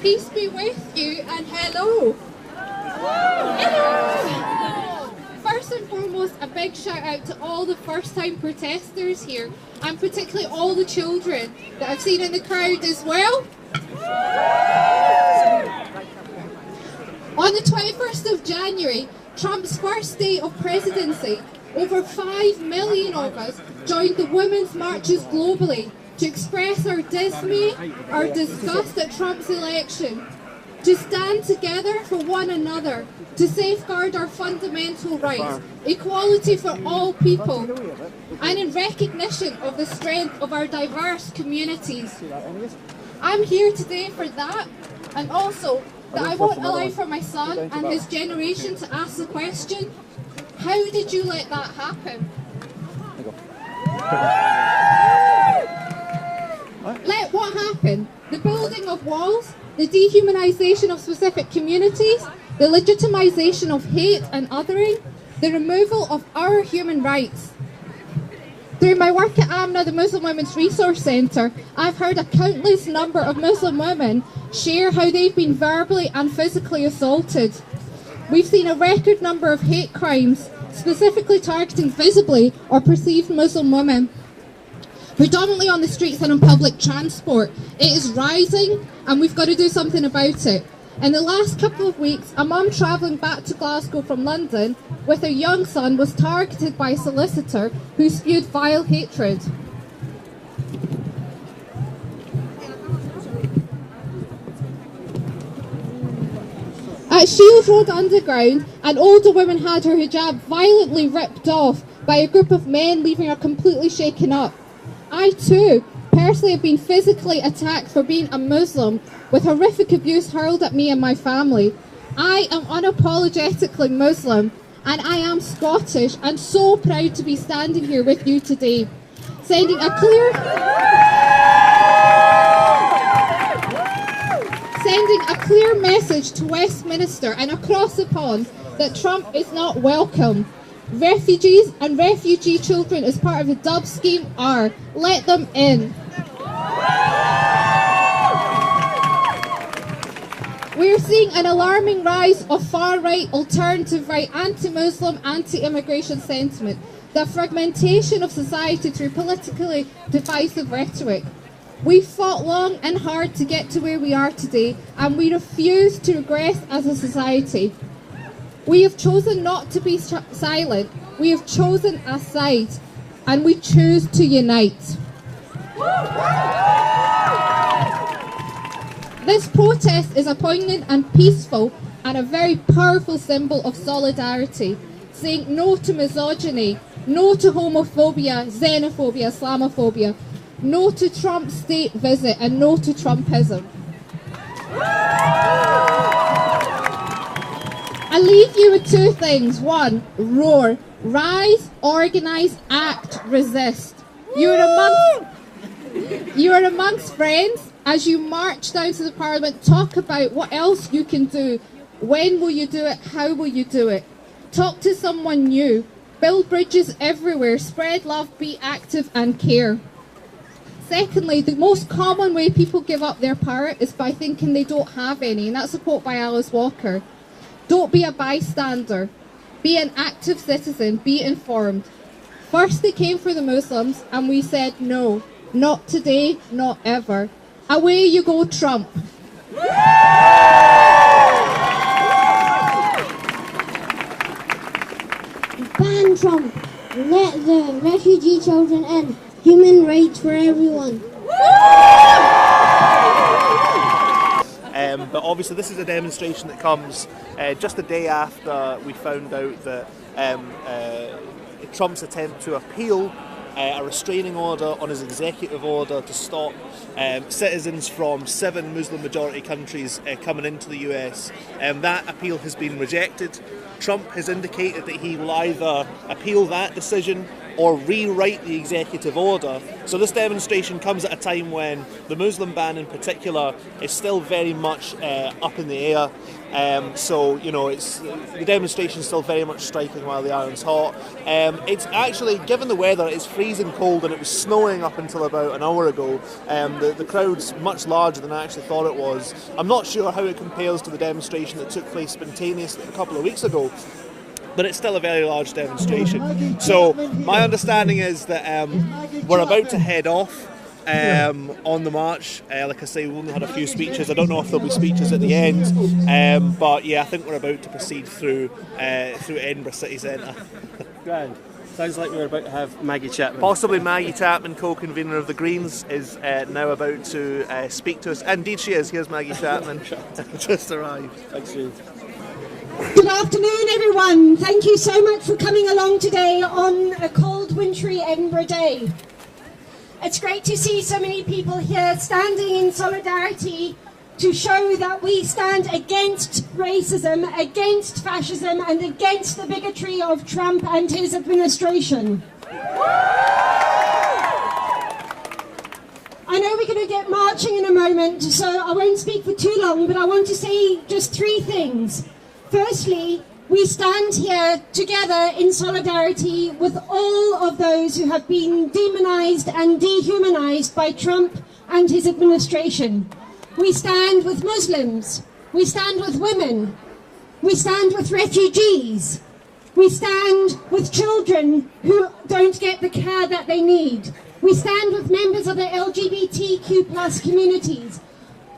Peace be with you and hello. Hello. First and foremost, a big shout out to all the first time protesters here, and particularly all the children that I've seen in the crowd as well. On the 21st of January, Trump's first day of presidency, over 5 million of us joined the women's marches globally to express our dismay, our disgust at Trump's election, to stand together for one another, to safeguard our fundamental rights, equality for all people, and in recognition of the strength of our diverse communities. I'm here today for that, and also that I won't allow for my son and his generation to ask the question, how did you let that happen? Let what happen? The building of walls, the dehumanisation of specific communities, the legitimisation of hate and othering, the removal of our human rights. Through my work at AMNA, the Muslim Women's Resource Centre, I've heard a countless number of Muslim women share how they've been verbally and physically assaulted. We've seen a record number of hate crimes, specifically targeting visibly or perceived Muslim women, predominantly on the streets and on public transport. It is rising and we've got to do something about it. In the last couple of weeks, a mum travelling back to Glasgow from London with her young son was targeted by a solicitor who spewed vile hatred. At Shields Road Underground, an older woman had her hijab violently ripped off by a group of men, leaving her completely shaken up. I too personally have been physically attacked for being a Muslim, with horrific abuse hurled at me and my family. I am unapologetically Muslim, and I am Scottish, and so proud to be standing here with you today, sending a clear message to Westminster and across the pond that Trump is not welcome. Refugees and refugee children as part of the Dub scheme are. Let them in. We are seeing an alarming rise of far-right, alternative-right, anti-Muslim, anti-immigration sentiment, the fragmentation of society through politically divisive rhetoric. We fought long and hard to get to where we are today, and we refuse to regress as a society. We have chosen not to be silent. We have chosen a side, and we choose to unite. This protest is a poignant and peaceful and a very powerful symbol of solidarity, saying no to misogyny, no to homophobia, xenophobia, Islamophobia, no to Trump's state visit, and no to Trumpism. I leave you with two things. One, roar. Rise, organise, act, resist. You are amongst friends. As you march down to the Parliament, talk about what else you can do. When will you do it? How will you do it? Talk to someone new. Build bridges everywhere. Spread love, be active and care. Secondly, the most common way people give up their power is by thinking they don't have any, and that's a quote by Alice Walker. Don't be a bystander. Be an active citizen. Be informed. First they came for the Muslims, and we said no. Not today, not ever. Away you go, Trump. Ban Trump. Let the refugee children in. Human rights for everyone. But obviously this is a demonstration that comes just a day after we found out that Trump's attempt to appeal a restraining order on his executive order to stop citizens from 7 Muslim majority countries coming into the US. That appeal has been rejected. Trump has indicated that he will either appeal that decision or rewrite the executive order. So this demonstration comes at a time when the Muslim ban in particular is still very much up in the air. So, you know, the demonstration's still very much striking while the iron's hot. It's actually, given the weather, it's freezing cold and it was snowing up until about an hour ago. The crowd's much larger than I actually thought it was. I'm not sure how it compares to the demonstration that took place spontaneously a couple of weeks ago, but it's still a very large demonstration. So my understanding is that we're about to head off on the march. Like I say, we only had a few speeches. I don't know if there'll be speeches at the end, but yeah, I think we're about to proceed through Edinburgh city centre. Grand. Sounds like we're about to have Maggie Chapman. Possibly Maggie Chapman, co-convener of the Greens, is now about to speak to us. Indeed she is. Here's Maggie Chapman. Just arrived. Thanks, James. Good afternoon, everyone. Thank you so much for coming along today on a cold, wintry Edinburgh day. It's great to see so many people here standing in solidarity to show that we stand against racism, against fascism, and against the bigotry of Trump and his administration. I know we're going to get marching in a moment, so I won't speak for too long, but I want to say just three things. Firstly, we stand here together in solidarity with all of those who have been demonized and dehumanized by Trump and his administration. We stand with Muslims, we stand with women, we stand with refugees, we stand with children who don't get the care that they need. We stand with members of the LGBTQ+ communities.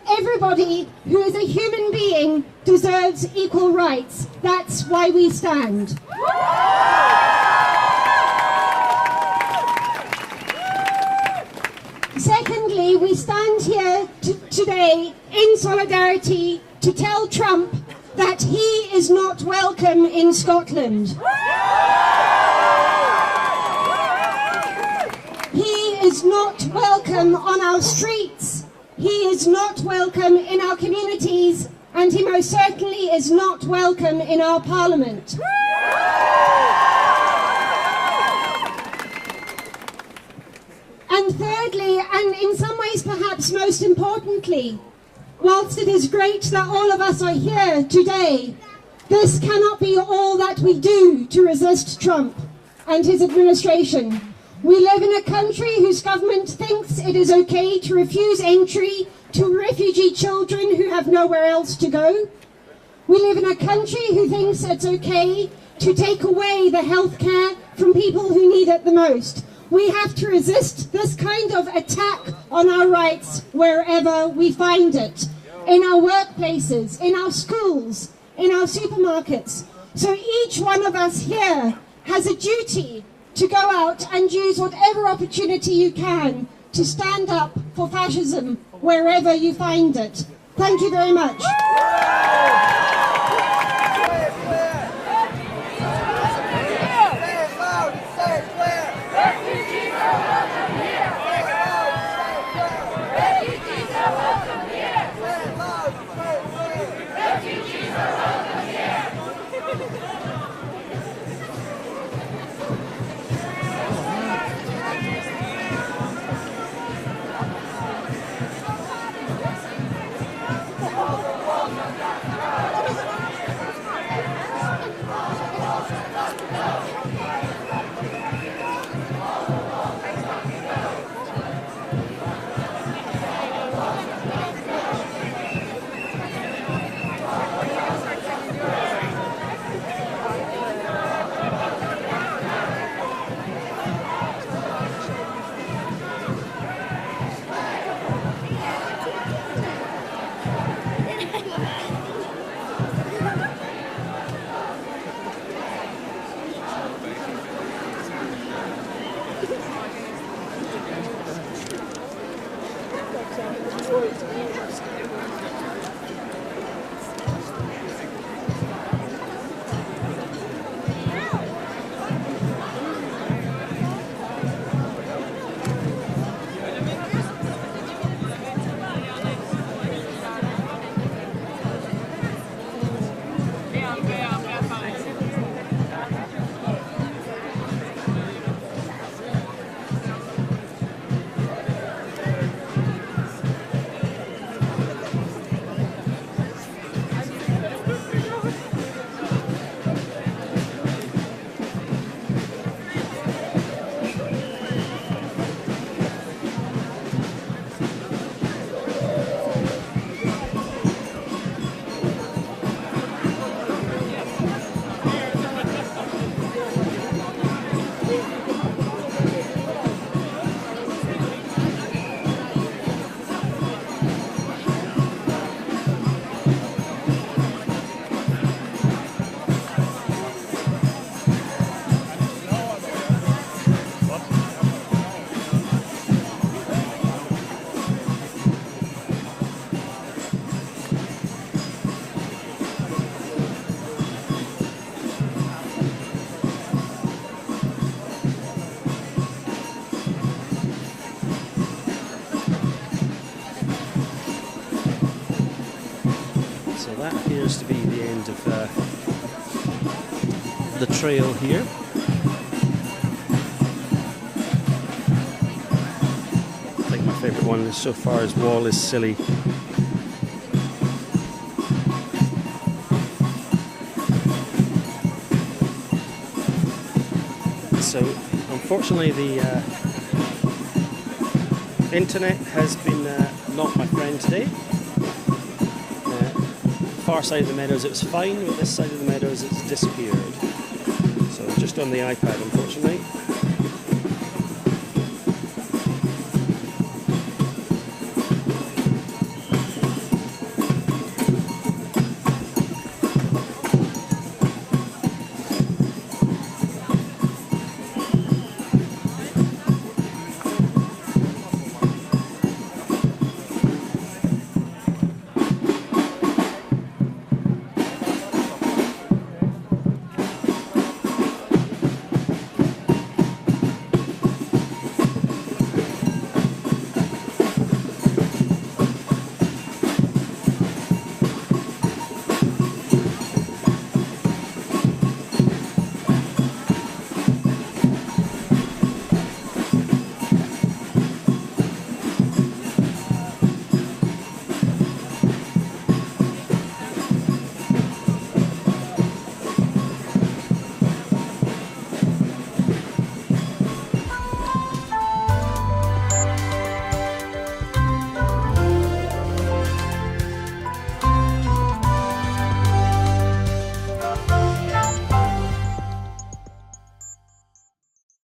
Everybody who is a human being deserves equal rights. That's why we stand. Secondly, we stand here today in solidarity to tell Trump that he is not welcome in Scotland. He is not welcome on our streets. He is not welcome in our communities, and he most certainly is not welcome in our parliament. And thirdly, and in some ways perhaps most importantly, whilst it is great that all of us are here today, this cannot be all that we do to resist Trump and his administration. We live in a country whose government thinks it is okay to refuse entry to refugee children who have nowhere else to go. We live in a country who thinks it's okay to take away the health care from people who need it the most. We have to resist this kind of attack on our rights wherever we find it. In our workplaces, in our schools, in our supermarkets. So each one of us here has a duty to go out and use whatever opportunity you can to stand up for fascism wherever you find it. Thank you very much. So that appears to be the end of the trail here. I think my favourite one so far is Wall is Silly. So unfortunately the internet has been not my friend today. Far side of the Meadows it was fine, but this side of the Meadows it's disappeared. So just on the iPad unfortunately.